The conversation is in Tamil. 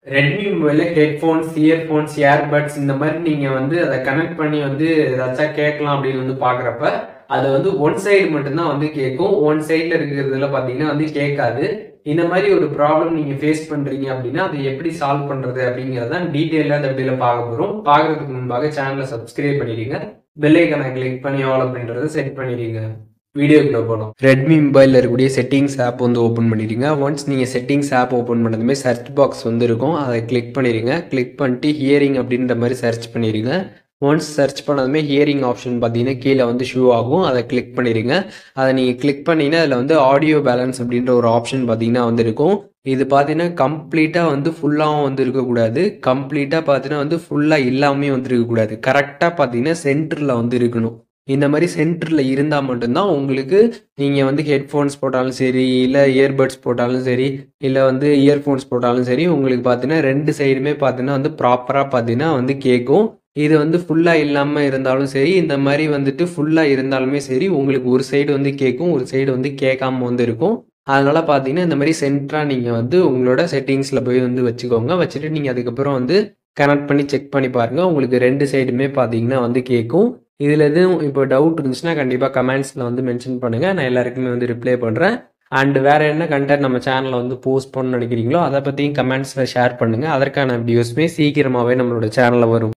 ரெட்மி மொபைல்ல ஹெட்ஃபோன்ஸ், இயர்ஃபோன்ஸ், ஏர்பட்ஸ் இந்த மாதிரி நீங்க வந்து அதை கனெக்ட் பண்ணி வந்து ஏதாச்சும் கேட்கலாம் அப்படின்னு வந்து பாக்குறப்ப அது வந்து ஒன் சைடு மட்டும்தான் வந்து கேட்கும். ஒன் சைட்ல இருக்கிறதுல பாத்தீங்கன்னா வந்து கேட்காது. இந்த மாதிரி ஒரு ப்ராப்ளம் நீங்க ஃபேஸ் பண்றீங்க அப்படின்னா அதை எப்படி சால்வ் பண்றது அப்படிங்கறத டீடைலா இந்த வீடியோல பார்க்க போறோம். பாக்குறதுக்கு முன்பாக சேனலை சப்ஸ்கிரைப் பண்ணிடுங்க, பெல் ஐகானை கிளிக் பண்ணி ஆல் அப்படின்றத செட் பண்ணிடுங்க. வீடியோக்குள்ள போகலாம். ரெட்மி மொபைலில் இருக்கக்கூடிய செட்டிங்ஸ் ஆப் வந்து ஓப்பன் பண்ணிடுங்க. ஒன்ஸ் நீங்கள் செட்டிங்ஸ் ஆப் ஓப்பன் பண்ணதுமே சர்ச் பாக்ஸ் வந்து இருக்கும், அதை கிளிக் பண்ணிடுங்க. கிளிக் பண்ணிட்டு ஹியரிங் அப்படின்ற மாதிரி சர்ச் பண்ணிடுங்க. ஒன்ஸ் சர்ச் பண்ணதுமே ஹியரிங் ஆப்ஷன் பார்த்தீங்கன்னா கீழே வந்து ஷூ ஆகும், அதை கிளிக் பண்ணிடுங்க. அதை நீங்கள் கிளிக் பண்ணிங்கன்னா அதில் வந்து ஆடியோ பேலன்ஸ் அப்படின்ற ஒரு ஆப்ஷன் பார்த்தீங்கன்னா வந்து இருக்கும். இது பார்த்தீங்கன்னா கம்ப்ளீட்டாக வந்து ஃபுல்லாகவும் வந்து இருக்கக்கூடாது, கம்ப்ளீட்டாக பார்த்தீங்கன்னா வந்து ஃபுல்லாக இல்லாமே வந்து இருக்கக்கூடாது. கரெக்டாக பார்த்தீங்கன்னா சென்டரில் வந்து இருக்கணும். இந்த மாதிரி சென்டரில் இருந்தால் மட்டும்தான் உங்களுக்கு நீங்கள் வந்து ஹெட்ஃபோன்ஸ் போட்டாலும் சரி, இல்லை இயர்பட்ஸ் போட்டாலும் சரி, இல்லை வந்து இயர்ஃபோன்ஸ் போட்டாலும் சரி, உங்களுக்கு பார்த்தீங்கன்னா ரெண்டு சைடுமே பார்த்தீங்கன்னா வந்து ப்ராப்பராக பார்த்தீங்கன்னா வந்து கேட்கும். இது வந்து ஃபுல்லாக இல்லாமல் இருந்தாலும் சரி, இந்த மாதிரி வந்துட்டு ஃபுல்லாக இருந்தாலுமே சரி, உங்களுக்கு ஒரு சைடு வந்து கேட்கும், ஒரு சைடு வந்து கேட்காம வந்து இருக்கும். அதனால பார்த்தீங்கன்னா இந்த மாதிரி சென்டராக நீங்கள் வந்து உங்களோட செட்டிங்ஸில் போய் வந்து வச்சுக்கோங்க. வச்சுட்டு நீங்கள் அதுக்கப்புறம் வந்து கனெக்ட் பண்ணி செக் பண்ணி பாருங்கள். உங்களுக்கு ரெண்டு சைடுமே பார்த்தீங்கன்னா வந்து கேட்கும். இதில் எதுவும் இப்போ டவுட் இருந்துச்சுன்னா கண்டிப்பாக கமெண்ட்ஸில் வந்து மென்ஷன் பண்ணுங்கள், நான் எல்லாருக்குமே வந்து ரிப்ளை பண்ணுறேன். அண்ட் வேறு என்ன கண்டென்ட் நம்ம சேனலில் வந்து போஸ்ட் பண்ண நினைக்கிறீங்களோ அதை பற்றியும் கமெண்ட்ஸில் ஷேர் பண்ணுங்கள். அதற்கான வீடியோஸுமே சீக்கிரமாகவே நம்மளோட சேனலில் வரும்.